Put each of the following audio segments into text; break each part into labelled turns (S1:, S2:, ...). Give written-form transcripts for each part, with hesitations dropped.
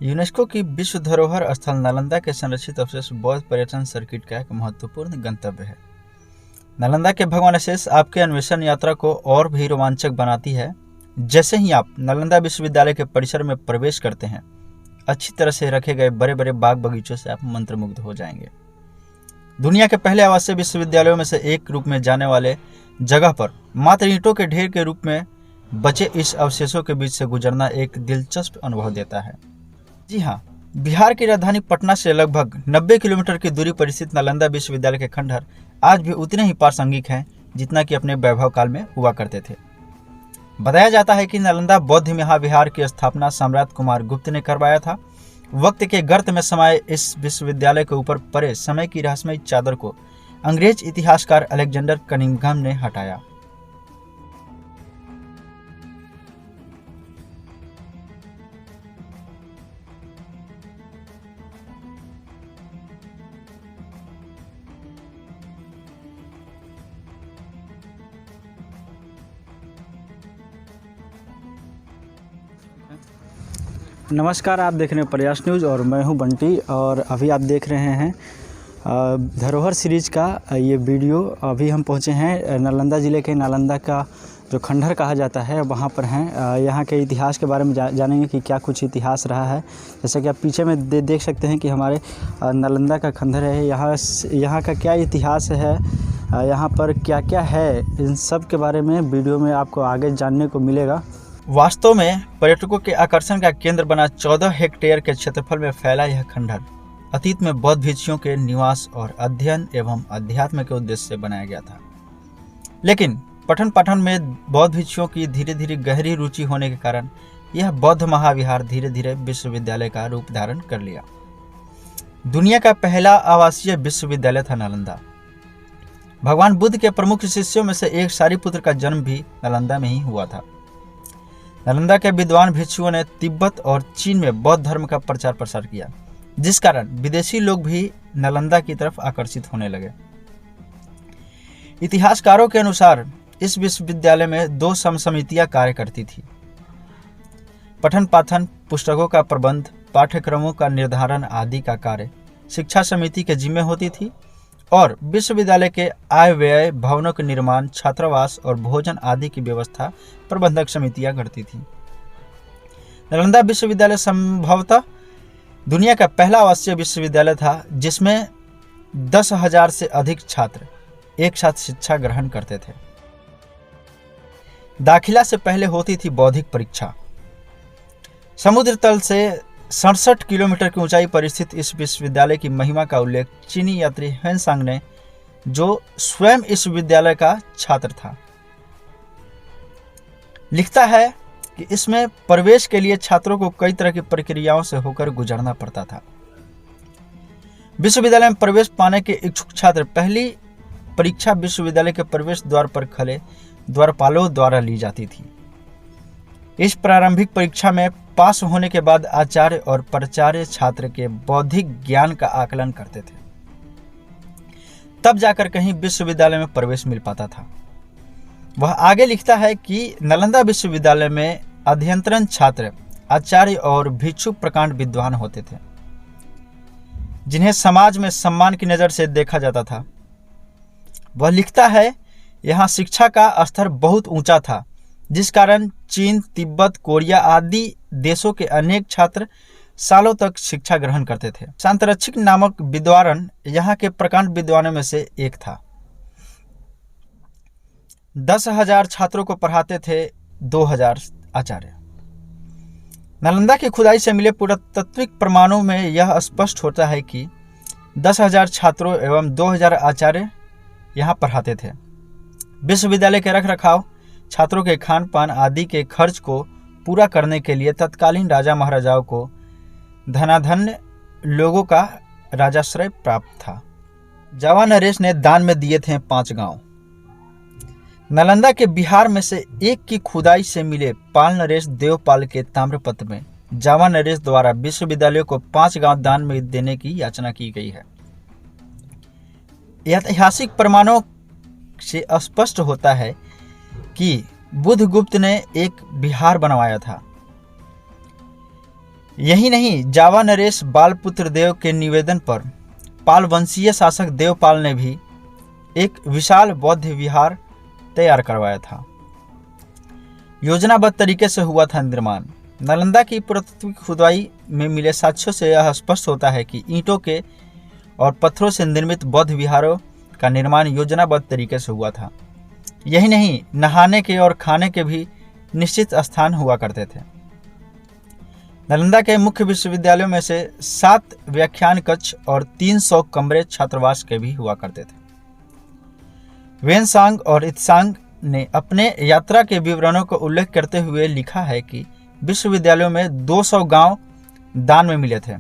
S1: UNESCO की विश्व धरोहर स्थल नालंदा के संरक्षित अवशेष बौद्ध पर्यटन सर्किट का एक महत्वपूर्ण गंतव्य है। नालंदा के भगवानावशेष आपके अन्वेषण यात्रा को और भी रोमांचक बनाती है। जैसे ही आप नालंदा विश्वविद्यालय के परिसर में प्रवेश करते हैं, अच्छी तरह से रखे गए बड़े बड़े बाग बगीचों से आप मंत्रमुग्ध हो जाएंगे। दुनिया के पहले आवासीय विश्वविद्यालयों में से एक रूप में जाने वाले जगह पर मात्र ईंटों के ढेर के रूप में बचे इस अवशेषों के बीच से गुजरना एक दिलचस्प अनुभव देता है। जी हाँ, बिहार की राजधानी पटना से लगभग 90 किलोमीटर की दूरी पर स्थित नालंदा विश्वविद्यालय के खंडहर आज भी उतने ही प्रासंगिक हैं जितना कि अपने वैभव काल में हुआ करते थे। बताया जाता है कि नालंदा बौद्ध महाविहार की स्थापना सम्राट कुमार गुप्त ने करवाया था। वक्त के गर्त में समाये इस विश्वविद्यालय के ऊपर पड़े समय की रहस्यमयी चादर को अंग्रेज इतिहासकार अलेक्जेंडर कनिंघम ने हटाया।
S2: नमस्कार, आप देख रहे हैं प्रयास न्यूज़ और मैं हूं बंटी। और अभी आप देख रहे हैं धरोहर सीरीज़ का ये वीडियो। अभी हम पहुंचे हैं नालंदा ज़िले के नालंदा का जो खंडहर कहा जाता है वहां पर हैं। यहाँ के इतिहास के बारे में जानेंगे कि क्या कुछ इतिहास रहा है। जैसे कि आप पीछे में देख सकते हैं कि हमारे नालंदा का खंडहर है। यहाँ का क्या इतिहास है, यहाँ पर क्या क्या है, इन सब के बारे में वीडियो में आपको आगे जानने को मिलेगा।
S1: वास्तव में पर्यटकों के आकर्षण का केंद्र बना 14 हेक्टेयर के क्षेत्रफल में फैला यह खंडहर अतीत में बौद्ध भिक्षुओं के निवास और अध्ययन एवं अध्यात्म के उद्देश्य से बनाया गया था। लेकिन पठन पाठन में बौद्ध भिक्षुओं की धीरे धीरे गहरी रुचि होने के कारण यह बौद्ध महाविहार धीरे धीरे विश्वविद्यालय का रूप धारण कर लिया। दुनिया का पहला आवासीय विश्वविद्यालय था नालंदा। भगवान बुद्ध के प्रमुख शिष्यों में से एक सारिपुत्र का जन्म भी नालंदा में ही हुआ था। नालंदा के विद्वान भिक्षुओं ने तिब्बत और चीन में बौद्ध धर्म का प्रचार प्रसार किया, जिस कारण विदेशी लोग भी नालंदा की तरफ आकर्षित होने लगे। इतिहासकारों के अनुसार इस विश्वविद्यालय में 2 समसमितियां कार्य करती थी। पठन पाठन, पुस्तकों का प्रबंध, पाठ्यक्रमों का निर्धारण आदि का कार्य शिक्षा समिति के जिम्मे होती थी और विश्वविद्यालय के आय व्यय, भवनों के निर्माण, छात्रावास और भोजन आदि की व्यवस्था प्रबंधक समितियां करती थी। नालंदा विश्वविद्यालय संभवतः दुनिया का पहला आवासीय विश्वविद्यालय था जिसमें 10,000 से अधिक छात्र एक साथ शिक्षा ग्रहण करते थे। दाखिला से पहले होती थी बौद्धिक परीक्षा। समुद्र तल से 67 किलोमीटर की ऊंचाई पर स्थित इस विश्वविद्यालय की महिमा का उल्लेख चीनी यात्री हेनसांग ने, जो स्वयं इस विद्यालय का छात्र था, लिखता है कि इसमें प्रवेश के लिए छात्रों को कई तरह की प्रक्रियाओं से होकर गुजरना पड़ता था। विश्वविद्यालय में प्रवेश पाने के इच्छुक छात्र पहली परीक्षा विश्वविद्यालय के प्रवेश द्वार पर खड़े द्वारपालों द्वारा ली जाती थी। इस प्रारंभिक परीक्षा में पास होने के बाद आचार्य और प्राचार्य छात्र के बौद्धिक ज्ञान का आकलन करते थे, तब जाकर कहीं विश्वविद्यालय में प्रवेश मिल पाता था। वह आगे लिखता है कि नालंदा विश्वविद्यालय में अध्ययनरत छात्र आचार्य और भिक्षुक प्रकांड विद्वान होते थे, जिन्हें समाज में सम्मान की नज़र से देखा जाता था। वह लिखता है, यहाँ शिक्षा का स्तर बहुत ऊंचा था, जिस कारण चीन, तिब्बत, कोरिया आदि देशों के अनेक छात्र सालों तक शिक्षा ग्रहण करते थे। शांतरक्षिक नामक विद्वान यहाँ के प्रकांड विद्वानों में से एक था। 10,000 छात्रों को पढ़ाते थे 2,000 आचार्य। नालंदा की खुदाई से मिले पुरातात्विक प्रमाणों में यह स्पष्ट होता है कि 10,000 छात्रों एवं 2,000 आचार्य यहाँ पढ़ाते थे। विश्वविद्यालय के रख रखाव, छात्रों के खान पान आदि के खर्च को पूरा करने के लिए तत्कालीन राजा महाराजाओं को धनाढ्य लोगों का राजाश्रय प्राप्त था। जावा नरेश ने दान में दिए थे 5 गांव। नालंदा के बिहार में से एक की खुदाई से मिले पाल नरेश देवपाल के ताम्रपत्र में जावा नरेश द्वारा विश्वविद्यालय को 5 गांव दान में देने की याचना की गई है। ऐतिहासिक प्रमाणों से स्पष्ट होता है कि बुद्धगुप्त ने एक विहार बनवाया था। यही नहीं, जावा नरेश बालपुत्र देव के निवेदन पर पाल वंशीय शासक देवपाल ने भी एक विशाल बौद्ध विहार तैयार करवाया था। योजनाबद्ध तरीके से हुआ था निर्माण। नालंदा की पुरातत्व खुदाई में मिले साक्ष्यों से यह स्पष्ट होता है कि ईंटों के और पत्थरों से निर्मित बौद्ध विहारों का निर्माण योजनाबद्ध तरीके से हुआ था। यही नहीं, नहाने के और खाने के भी निश्चित स्थान हुआ करते थे। नालंदा के मुख्य विश्वविद्यालयों में से 7 व्याख्यान कक्ष और 300 कमरे छात्रावास के भी हुआ करते थे। वेनसांग और इत्सांग ने अपने यात्रा के विवरणों का उल्लेख करते हुए लिखा है कि विश्वविद्यालयों में 200 गांव दान में मिले थे।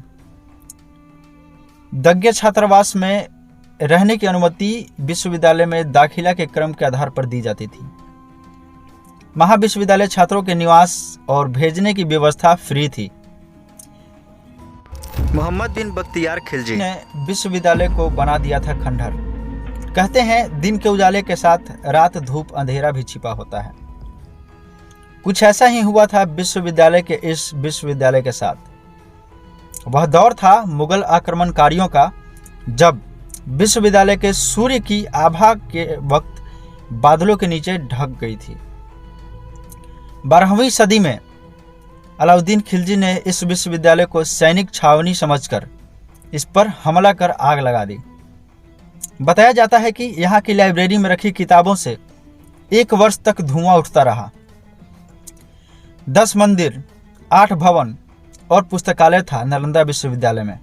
S1: दग्गे छात्रावास में रहने की अनुमति विश्वविद्यालय में दाखिला के क्रम के आधार पर दी जाती थी। महाविश्वविद्यालय छात्रों के निवास और भेजने की व्यवस्था फ्री थी। मोहम्मद बिन बख्तियार खिलजी ने विश्वविद्यालय को बना दिया था खंडहर। कहते हैं दिन के उजाले के साथ रात धूप अंधेरा भी छिपा होता है। कुछ ऐसा ही हुआ था विश्वविद्यालय के इस विश्वविद्यालय के साथ। वह दौर था मुगल आक्रमणकारियों का, जब विश्वविद्यालय के सूर्य की आभा के वक्त बादलों के नीचे ढक गई थी। 12वीं सदी में अलाउद्दीन खिलजी ने इस विश्वविद्यालय को सैनिक छावनी समझकर इस पर हमला कर आग लगा दी। बताया जाता है कि यहाँ की लाइब्रेरी में रखी किताबों से 1 वर्ष तक धुआं उठता रहा। 10 मंदिर, 8 भवन और पुस्तकालय था नालंदा विश्वविद्यालय में।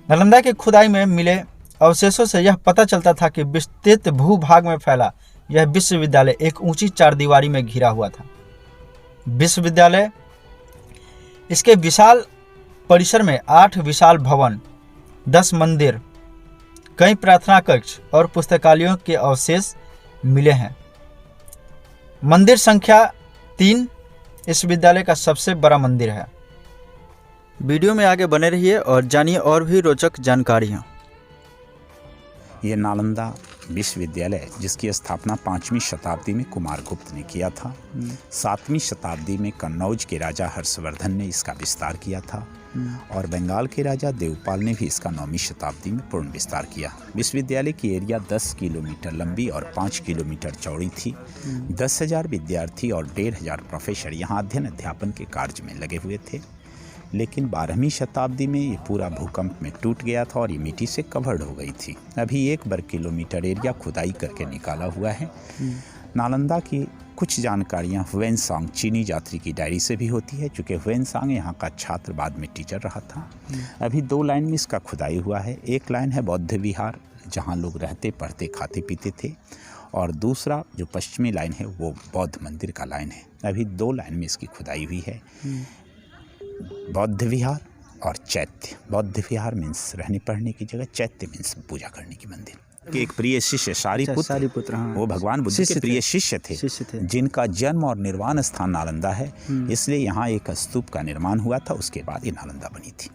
S1: नालंदा की खुदाई में मिले अवशेषों से यह पता चलता था कि विस्तृत भूभाग में फैला यह विश्वविद्यालय एक ऊंची 4 दीवारी में घिरा हुआ था। विश्वविद्यालय इसके विशाल परिसर में 8 विशाल भवन, 10 मंदिर, कई प्रार्थना कक्ष और पुस्तकालयों के अवशेष मिले हैं। मंदिर संख्या 3 इस विद्यालय का सबसे बड़ा मंदिर है। वीडियो में आगे बने रहिए और जानिए और भी रोचक जानकारियाँ।
S3: ये नालंदा विश्वविद्यालय जिसकी स्थापना 5वीं शताब्दी में कुमारगुप्त ने किया था। 7वीं शताब्दी में कन्नौज के राजा हर्षवर्धन ने इसका विस्तार किया था और बंगाल के राजा देवपाल ने भी इसका 9वीं शताब्दी में पूर्ण विस्तार किया। विश्वविद्यालय की एरिया 10 किलोमीटर लंबी और 5 किलोमीटर चौड़ी थी। 10,000 विद्यार्थी और 1,500 प्रोफेसर यहाँ अध्ययन अध्यापन के कार्य में लगे हुए थे। लेकिन 12वीं शताब्दी में ये पूरा भूकंप में टूट गया था और ये मिट्टी से कवर्ड हो गई थी। अभी 1 वर्ग किलोमीटर एरिया खुदाई करके निकाला हुआ है। नालंदा की कुछ जानकारियाँ वेनसांग चीनी यात्री की डायरी से भी होती है, चूँकि वेनसांग यहाँ का छात्र बाद में टीचर रहा था। अभी 2 लाइन में इसका खुदाई हुआ है। एक लाइन है बौद्ध विहार, जहाँ लोग रहते पढ़ते खाते पीते थे, और दूसरा जो पश्चिमी लाइन है वो बौद्ध मंदिर का लाइन है। अभी 2 लाइन में इसकी खुदाई हुई है। बौद्ध विहार और चैत्य। बौद्ध विहार मीन्स रहने पढ़ने की जगह, चैत्य मीन्स पूजा करने की मंदिर। कि एक प्रिय शिष्य सारिपुत्र, हाँ, वो भगवान बुद्ध के प्रिय शिष्य थे, जिनका जन्म और निर्वाण स्थान नालंदा है। इसलिए यहाँ एक स्तूप का निर्माण हुआ था, उसके बाद ये नालंदा बनी थी।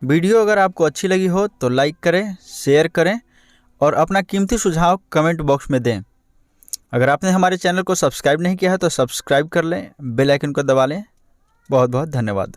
S1: वीडियो अगर आपको अच्छी लगी हो तो लाइक करें, शेयर करें और अपना कीमती सुझाव कमेंट बॉक्स में दें। अगर आपने हमारे चैनल को सब्सक्राइब नहीं किया है तो सब्सक्राइब कर लें, बेल आइकन को दबा लें। बहुत बहुत धन्यवाद।